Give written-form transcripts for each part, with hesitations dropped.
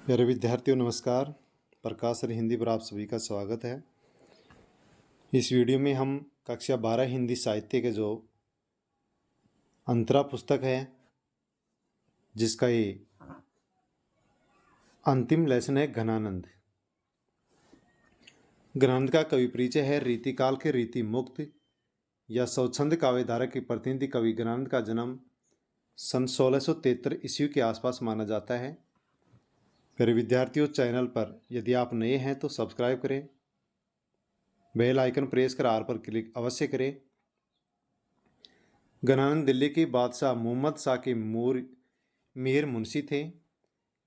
प्यारे विद्यार्थियों नमस्कार। प्रकाश सर हिंदी पर आप सभी का स्वागत है। इस वीडियो में हम कक्षा 12 हिंदी साहित्य के जो अंतरा पुस्तक है जिसका ये अंतिम लेसन है घनानंद। घनानंद का कवि परिचय है। रीतिकाल के रीति मुक्त या स्वच्छंद काव्यधारा के प्रतिनिधि कवि घनानंद का जन्म सन 1673 ईस्वी के आसपास माना जाता है। प्यारे विद्यार्थियों, चैनल पर यदि आप नए हैं तो सब्सक्राइब करें, बेल आइकन प्रेस कर आल पर क्लिक अवश्य करें। घनानंद दिल्ली के बादशाह मोहम्मद शाह के मीर मुंशी थे।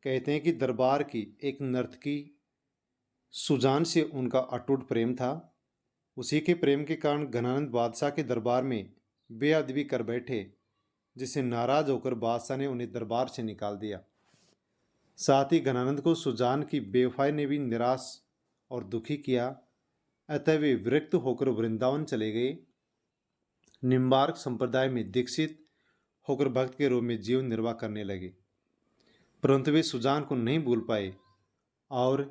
कहते हैं कि दरबार की एक नर्तकी सुजान से उनका अटूट प्रेम था। उसी के प्रेम के कारण घनानंद बादशाह के दरबार में बेअदबी कर बैठे, जिससे नाराज होकर बादशाह ने उन्हें दरबार से निकाल दिया। साथ ही घनानंद को सुजान की बेवफाई ने भी निराश और दुखी किया। अतः वे विरक्त होकर वृंदावन चले गए। निम्बार्क संप्रदाय में दीक्षित होकर भक्त के रूप में जीवन निर्वाह करने लगे, परंतु वे सुजान को नहीं भूल पाए और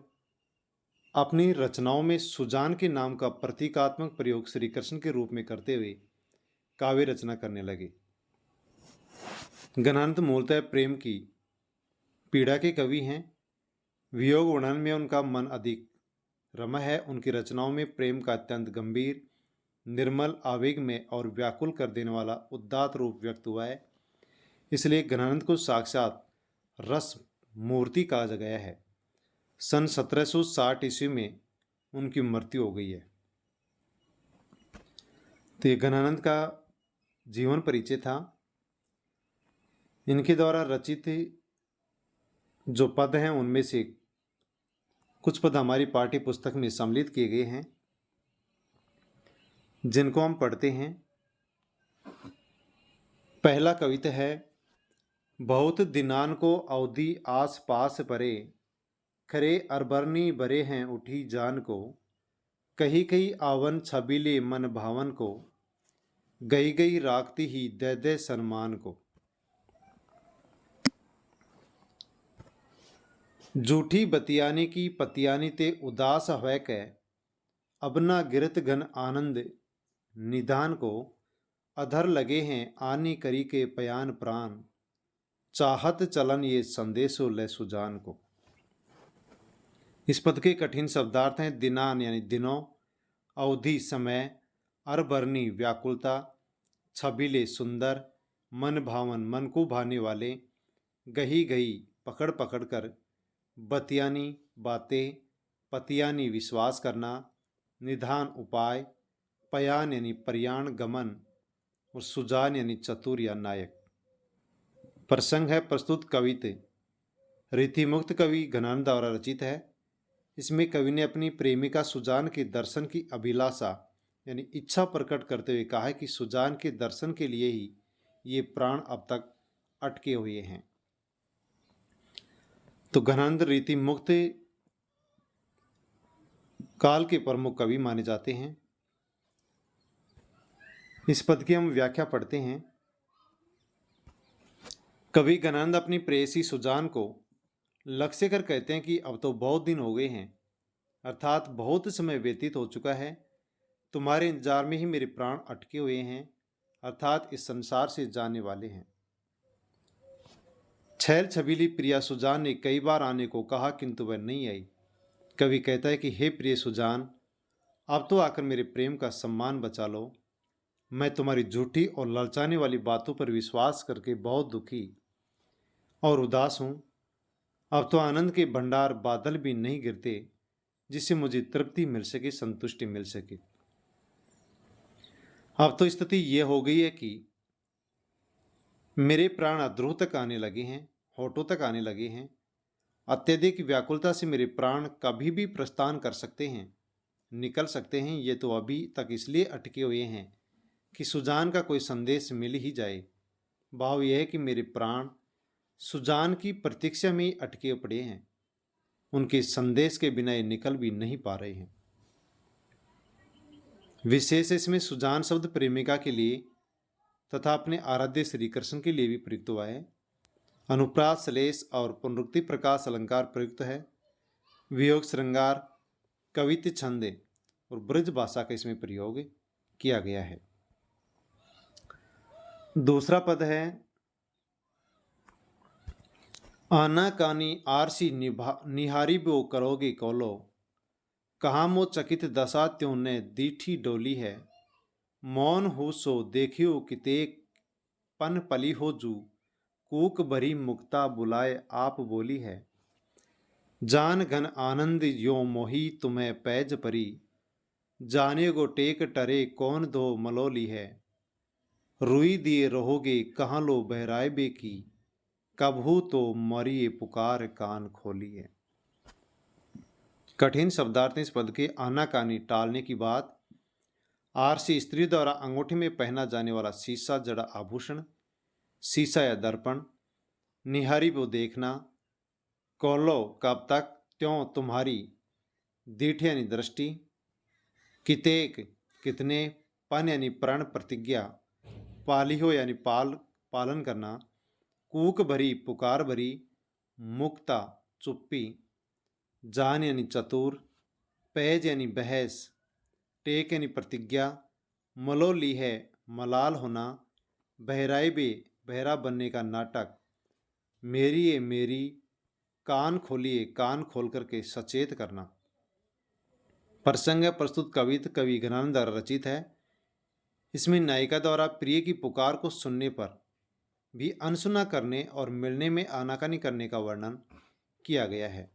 अपनी रचनाओं में सुजान के नाम का प्रतीकात्मक प्रयोग श्री कृष्ण के रूप में करते हुए काव्य रचना करने लगे। घनानंद मूलतः प्रेम की पीड़ा के कवि हैं। वियोग वर्णन में उनका मन अधिक रमा है। उनकी रचनाओं में प्रेम का अत्यंत गंभीर, निर्मल, आवेग में और व्याकुल कर देने वाला उदात्त रूप व्यक्त हुआ है। इसलिए घनानंद को साक्षात रस मूर्ति कहा गया है। सन 1760 ईस्वी में उनकी मृत्यु हो गई है। तो ये घनानंद का जीवन परिचय था। इनके द्वारा रचित जो पद हैं उनमें से कुछ पद हमारी पाठ्य पुस्तक में सम्मिलित किए गए हैं, जिनको हम पढ़ते हैं। पहला कविता है। बहुत दिनान को अवधि आस पास परे, खरे अरबरनी बरे हैं उठी जान को, कही कही आवन छबीले मन भावन को, गई गई रागती ही दे दे सन्मान को। झूठी बतियानी की पतियानी ते उदास हवै कै, अब ना गिरत घन आनंद निधान को, अधर लगे हैं आनी करी के पयान प्राण, चाहत चलन ये संदेशो ले सुजान को। इस पद के कठिन शब्दार्थ हैं। दिनान यानी दिनों, अवधि समय, अरबरनी व्याकुलता, छबीले सुंदर, मन भावन मन को भाने वाले, गही गही पकड़ पकड़ कर, बतियानी बातें, पतियानी विश्वास करना, निधान उपाय, पयान यानी प्रयाण गमन, और सुजान यानी चतुर या नायक। प्रसंग है प्रस्तुत कविते रीतिमुक्त कवि घनानंद द्वारा रचित है। इसमें कवि ने अपनी प्रेमिका सुजान के दर्शन की अभिलाषा यानी इच्छा प्रकट करते हुए कहा है कि सुजान के दर्शन के लिए ही ये प्राण अब तक अटके हुए हैं। तो घनानंद रीति मुक्त काल के प्रमुख कवि माने जाते हैं। इस पद की हम व्याख्या पढ़ते हैं। कवि घनानंद अपनी प्रेयसी सुजान को लक्ष्य कर कहते हैं कि अब तो बहुत दिन हो गए हैं, अर्थात बहुत समय व्यतीत हो चुका है। तुम्हारे इंतजार में ही मेरे प्राण अटके हुए हैं, अर्थात इस संसार से जाने वाले हैं। छैल छबीली प्रिया सुजान ने कई बार आने को कहा, किंतु वह नहीं आई। कवि कहता है कि हे प्रिय सुजान, अब तो आकर मेरे प्रेम का सम्मान बचा लो। मैं तुम्हारी झूठी और ललचाने वाली बातों पर विश्वास करके बहुत दुखी और उदास हूं। अब तो आनंद के भंडार बादल भी नहीं गिरते जिससे मुझे तृप्ति मिल सके, संतुष्टि मिल सके। अब तो स्थिति यह हो गई है कि मेरे प्राण अध्रुव तक आने लगे हैं, होठों तक आने लगे हैं। अत्यधिक व्याकुलता से मेरे प्राण कभी भी प्रस्थान कर सकते हैं, निकल सकते हैं। ये तो अभी तक इसलिए अटके हुए हैं कि सुजान का कोई संदेश मिल ही जाए। भाव यह है कि मेरे प्राण सुजान की प्रतीक्षा में ही अटके पड़े हैं, उनके संदेश के बिना ये निकल भी नहीं पा रहे हैं। विशेष इसमें सुजान शब्द प्रेमिका के लिए तथा अपने आराध्य श्री कृष्ण के लिए भी प्रयुक्त हुआ है। अनुप्रास, श्लेष और पुनरुक्ति प्रकाश अलंकार प्रयुक्त है। वियोग श्रृंगार, कवित्त छंद और ब्रज भाषा का इसमें प्रयोग किया गया है। दूसरा पद है आना कानी आरसी निहारी बो करोगे कोलो, कहाँ मो चकित दशा त्यों ने दीठी डोली है। मौन हो सो देखियो कितेक पन पली हो जू, कूक भरी मुक्ता बुलाए आप बोली है। जान घन आनंद यो मोही तुम्हें पैज परी, जाने गो टेक टरे कौन दो मलोली है। रुई दिए रहोगे कहाँ लो बहराए बे की, कभू तो मरिए पुकार कान खोली है। कठिन शब्दार्थ इस पद के आनाकानी टालने की बात। आरसी स्त्री द्वारा अंगूठी में पहना जाने वाला शीशा जड़ा आभूषण, शीशा या दर्पण। निहारी वो देखना, कौलो कब तक, त्यों तुम्हारी, दीठ यानी दृष्टि, कितेक कितने, पन यानी प्रण प्रतिज्ञा, पाली हो यानी पालन करना, कूक भरी पुकार भरी, मुक्ता चुप्पी, जान यानी चतुर, पैज यानी बहस, टेक यानी प्रतिज्ञा, मलोली है मलाल होना, बहराए बे बहरा बनने का नाटक, मेरी ये मेरी, कान खोलिए कान खोल करके सचेत करना। प्रसंग प्रस्तुत कवित कवि घनानंद द्वारा रचित है। इसमें नायिका द्वारा प्रिय की पुकार को सुनने पर भी अनसुना करने और मिलने में आनाकानी करने का वर्णन किया गया है।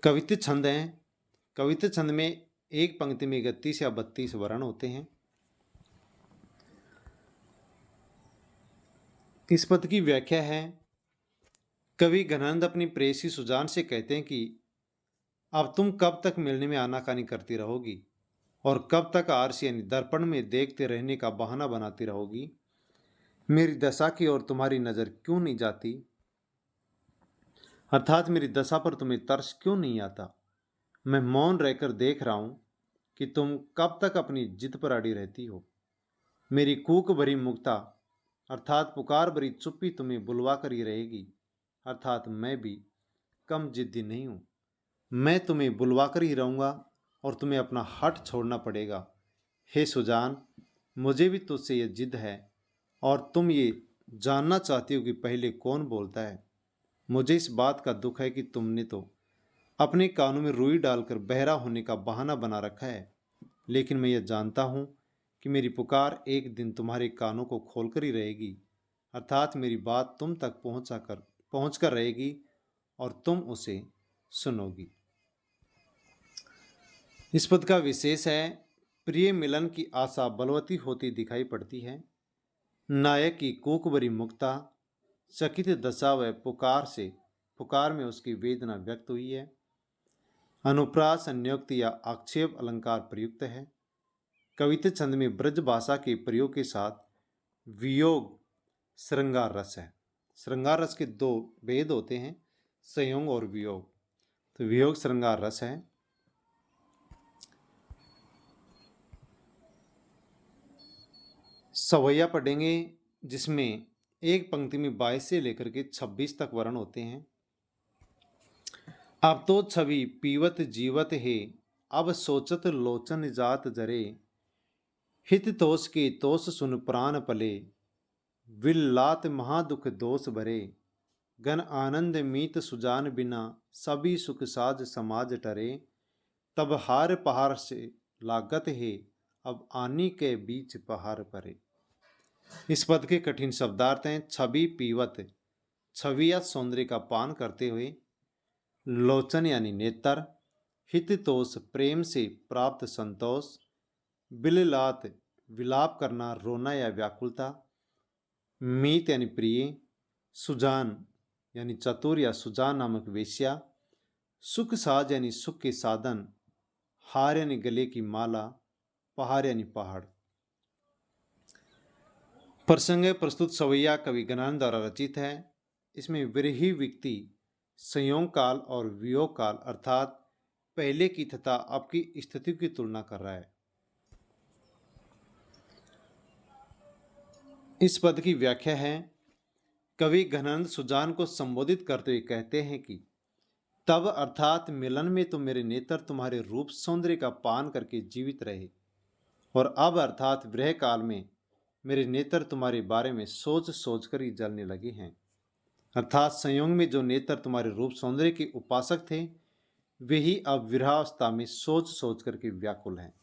कवित्त छंद हैं। कवित्त छंद में एक पंक्ति में 31 या 32 वर्ण होते हैं। इस पद की व्याख्या है, कवि घनानंद अपनी प्रेयसी सुजान से कहते हैं कि अब तुम कब तक मिलने में आनाकानी करती रहोगी और कब तक आरसी यानी दर्पण में देखते रहने का बहाना बनाती रहोगी। मेरी दशा की ओर तुम्हारी नज़र क्यों नहीं जाती, अर्थात मेरी दशा पर तुम्हें तरस क्यों नहीं आता। मैं मौन रहकर देख रहा हूं कि तुम कब तक अपनी जिद पर अड़ी रहती हो। मेरी कूक भरी मुक्ता अर्थात पुकार भरी चुप्पी तुम्हें बुलवा कर ही रहेगी, अर्थात मैं भी कम जिद्दी नहीं हूं। मैं तुम्हें बुलवा कर ही रहूँगा और तुम्हें अपना हट छोड़ना पड़ेगा। हे सुजान, मुझे भी तुझसे ये जिद है और तुम ये जानना चाहती हो कि पहले कौन बोलता है। मुझे इस बात का दुख है कि तुमने तो अपने कानों में रुई डालकर बहरा होने का बहाना बना रखा है, लेकिन मैं ये जानता हूँ कि मेरी पुकार एक दिन तुम्हारे कानों को खोलकर ही रहेगी, अर्थात मेरी बात तुम तक पहुँच कर रहेगी और तुम उसे सुनोगी। इस पद का विशेष है, प्रिय मिलन की आशा बलवती होती दिखाई पड़ती है। नायक की कूक भरी मुक्ता, चकित दशा व पुकार में उसकी वेदना व्यक्त हुई है। अनुप्रास, संयुक्ति या आक्षेप अलंकार प्रयुक्त है। कवित्त छंद में ब्रज भाषा के प्रयोग के साथ वियोग श्रृंगार रस है। श्रृंगार रस के दो भेद होते हैं, संयोग और वियोग। तो वियोग श्रृंगार रस है। सवैया पढ़ेंगे, जिसमें एक पंक्ति में 22 से लेकर के 26 तक वर्ण होते हैं। अब तो छवि पीवत जीवत है, अब सोचत लोचन जात जरे, हित तोष के तोष सुन प्राण पले, विल्लात महादुख दोष भरे, गन आनंद मीत सुजान बिना, सभी सुख साज समाज टरे, तब हार पहाड़ से लागत है, अब आनी के बीच पहाड़ परे। इस पद के कठिन शब्दार्थ हैं, छवि पीवत, छवि या सौंदर्य का पान करते हुए, लोचन यानी नेत्र, हिततोष प्रेम से प्राप्त संतोष, बिललात विलाप करना रोना या व्याकुलता, मीत यानी प्रिय, सुजान यानी चतुर या सुजान नामक वेश्या, सुख साज यानी सुख के साधन, हार यानी गले की माला, पहाड़ यानी पहाड़। प्रसंग प्रस्तुत सवैया कवि घनानंद द्वारा रचित है। इसमें विरही व्यक्ति संयोग काल और वियोग काल अर्थात पहले की तथा अब की स्थिति की तुलना कर रहा है। इस पद की व्याख्या है, कवि घनानंद सुजान को संबोधित करते हुए कहते हैं कि तब अर्थात मिलन में तो मेरे नेत्र तुम्हारे रूप सौंदर्य का पान करके जीवित रहे, और अब अर्थात विरह काल में मेरे नेत्र तुम्हारे बारे में सोच सोच कर ही जलने लगे हैं। अर्थात संयोग में जो नेत्र तुम्हारे रूप सौंदर्य के उपासक थे, वे ही अब विरहावस्था में सोच सोच करके व्याकुल हैं।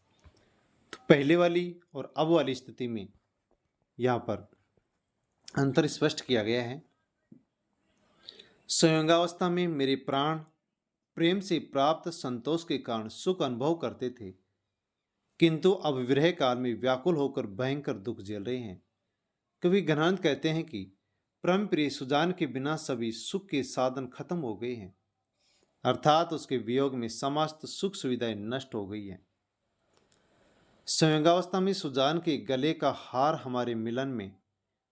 तो पहले वाली और अब वाली स्थिति में यहाँ पर अंतर स्पष्ट किया गया है। संयोगावस्था में मेरे प्राण प्रेम से प्राप्त संतोष के कारण सुख अनुभव करते थे, किंतु अब विरह काल में व्याकुल होकर भयंकर दुख झेल रहे हैं। कवि घनानंद कहते हैं कि परम प्रिय सुजान के बिना सभी सुख के साधन खत्म हो गए हैं, अर्थात उसके वियोग में समस्त सुख सुविधाएं नष्ट हो गई हैं। संयोगावस्था में सुजान के गले का हार हमारे मिलन में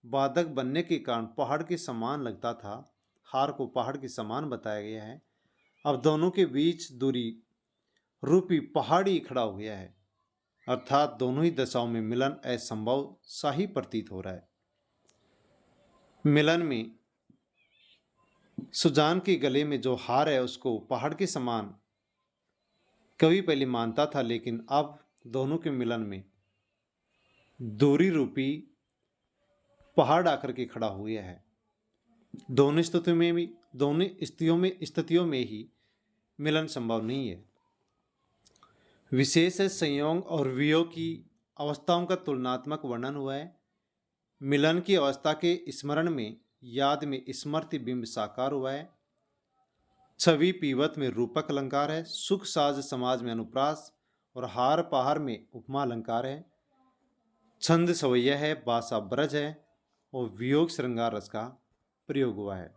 बाधक बनने के कारण पहाड़ के समान लगता था। हार को पहाड़ के समान बताया गया है। अब दोनों के बीच दूरी रूपी पहाड़ ही खड़ा हो गया है, अर्थात दोनों ही दशाओं में मिलन असंभव सा ही प्रतीत हो रहा है। मिलन में सुजान के गले में जो हार है उसको पहाड़ के समान कवि पहले मानता था, लेकिन अब दोनों के मिलन में दूरी रूपी पहाड़ आकर के खड़ा हो गया है। दोनों स्थितियों में ही मिलन संभव नहीं है। विशेष संयोग और वियोग की अवस्थाओं का तुलनात्मक वर्णन हुआ है। मिलन की अवस्था के स्मरण में याद में स्मृति बिंब साकार हुआ है। छवि पीवत में रूपक अलंकार है। सुख साज समाज में अनुप्रास और हार पहाड़ में उपमा अलंकार है। छंद सवैया है, भाषा ब्रज है और वियोग श्रृंगार रस का प्रयोग हुआ है।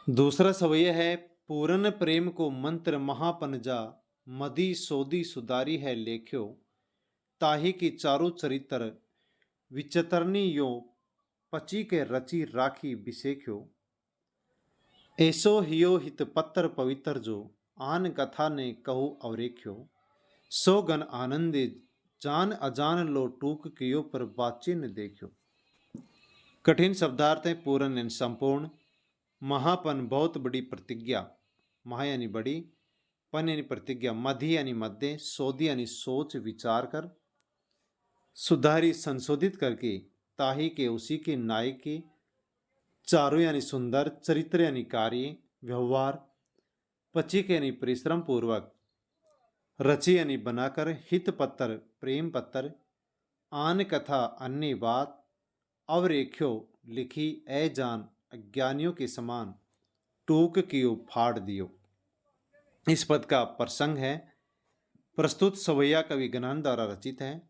दूसरा सवैया है, पूर्ण प्रेम को मंत्र महापनजा, मदी सोदी सुदारी है लेख्यो, ताही की चारु चरित्र विचतरनी यो, पची के रची राखी बिसेख्यो, ऐसो हियो हित पत्तर पवित्र जो, आन कथा ने कहू अवरेख्यो, सो गन आनंदे जान अजान लो टूक कियो पर बाचिन देखियो। कठिन शब्दार्थ है पूर्ण यानी संपूर्ण, महापन बहुत बड़ी प्रतिज्ञा, महा यानी बड़ी, पन यानी प्रतिज्ञा, मधि यानी मध्य, सोधी यानी सोच विचार कर, सुधारी संशोधित करके, ताही के उसी के नायक के, चारु यानी सुंदर, चरित्र यानी कार्य व्यवहार, पचिक यानी परिश्रम पूर्वक, रची यानी बनाकर, हित पत्तर प्रेम पत्तर, आन कथा अन्य बात, अवरेख्यो लिखी ए जान अज्ञानियों के समान, टूक कियो फाड़ दियो। इस पद का प्रसंग है। प्रस्तुत सवैया कवि घनानंद द्वारा रचित है।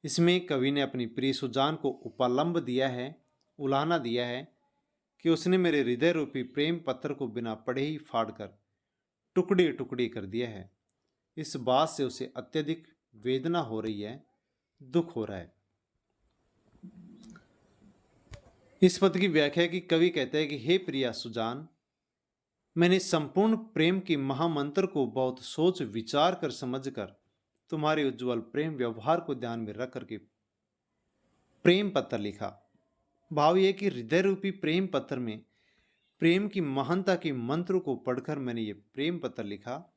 इसमें कवि ने अपनी प्रिय सुजान को उपलम्ब दिया है, उलाहना दिया है कि उसने मेरे हृदय रूपी प्रेम पत्र को बिना पढ़े ही फाड़कर टुकड़े टुकड़े कर दिया है। इस बात से उसे अत्यधिक वेदना हो रही है, दुख हो रहा है। इस पद की व्याख्या की कवि कहते हैं कि हे प्रिया सुजान, मैंने संपूर्ण प्रेम के महामंत्र को बहुत सोच विचार कर समझकर तुम्हारे उज्जवल प्रेम व्यवहार को ध्यान में रख करके प्रेम पत्र लिखा। भाव यह कि हृदय रूपी प्रेम पत्र में प्रेम की महानता के मंत्र को पढ़कर मैंने ये प्रेम पत्र लिखा।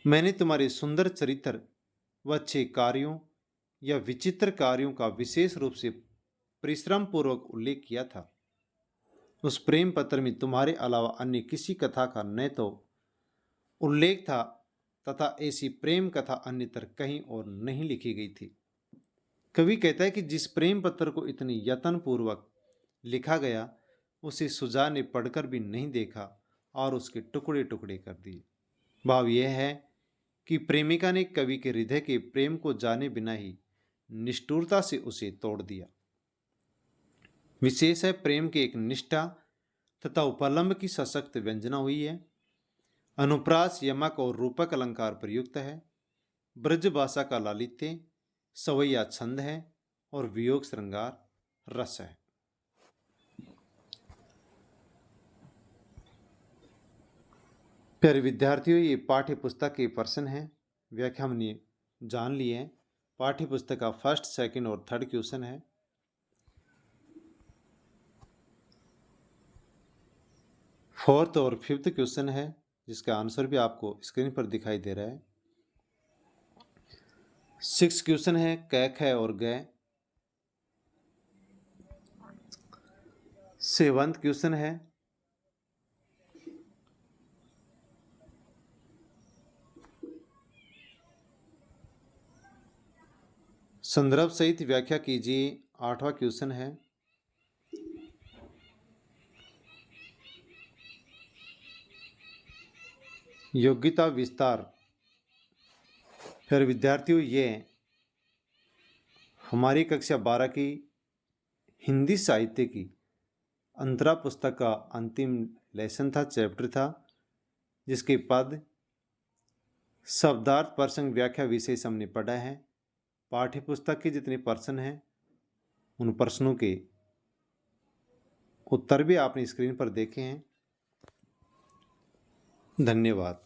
मैंने तुम्हारे सुंदर चरित्र व अच्छे कार्यों या विचित्र कार्यों का विशेष रूप से परिश्रम पूर्वक उल्लेख किया था। उस प्रेम पत्र में तुम्हारे अलावा अन्य किसी कथा का न तो उल्लेख था तथा ऐसी प्रेम कथा अन्यतर कहीं और नहीं लिखी गई थी। कवि कहता है कि जिस प्रेम पत्र को इतनी यत्न पूर्वक लिखा गया उसे सुजान ने पढ़कर भी नहीं देखा और उसके टुकड़े टुकड़े कर दिए। भाव यह है कि प्रेमिका ने कवि के हृदय के प्रेम को जाने बिना ही निष्ठुरता से उसे तोड़ दिया। विशेष है प्रेम की एक निष्ठा तथा उपलम्ब की सशक्त व्यंजना हुई है। अनुप्रास यमक और रूपक अलंकार प्रयुक्त है। ब्रज भाषा का लालित्य सवैया छंद है और वियोग श्रृंगार रस है। प्यारे विद्यार्थियों, ये पाठ्य पुस्तक के प्रश्न हैं, व्याख्या हमने जान ली है। पाठ्य पुस्तक का फर्स्ट, सेकंड और थर्ड क्वेश्चन है। फोर्थ और फिफ्थ क्वेश्चन है, जिसका आंसर भी आपको स्क्रीन पर दिखाई दे रहा है। सिक्स क्वेश्चन है कै, ख और गै। सेवंथ क्वेश्चन है संदर्भ सहित व्याख्या कीजिए। आठवां क्वेश्चन है योग्यता विस्तार। फिर विद्यार्थियों, ये हमारी कक्षा 12 की हिंदी साहित्य की अंतरा पुस्तक का अंतिम लेसन था, चैप्टर था, जिसके पद, शब्दार्थ, प्रसंग, व्याख्या विषय से हमने पढ़ा है। पाठ्य पुस्तक के जितने प्रश्न हैं उन प्रश्नों के उत्तर भी आपने स्क्रीन पर देखे हैं। धन्यवाद।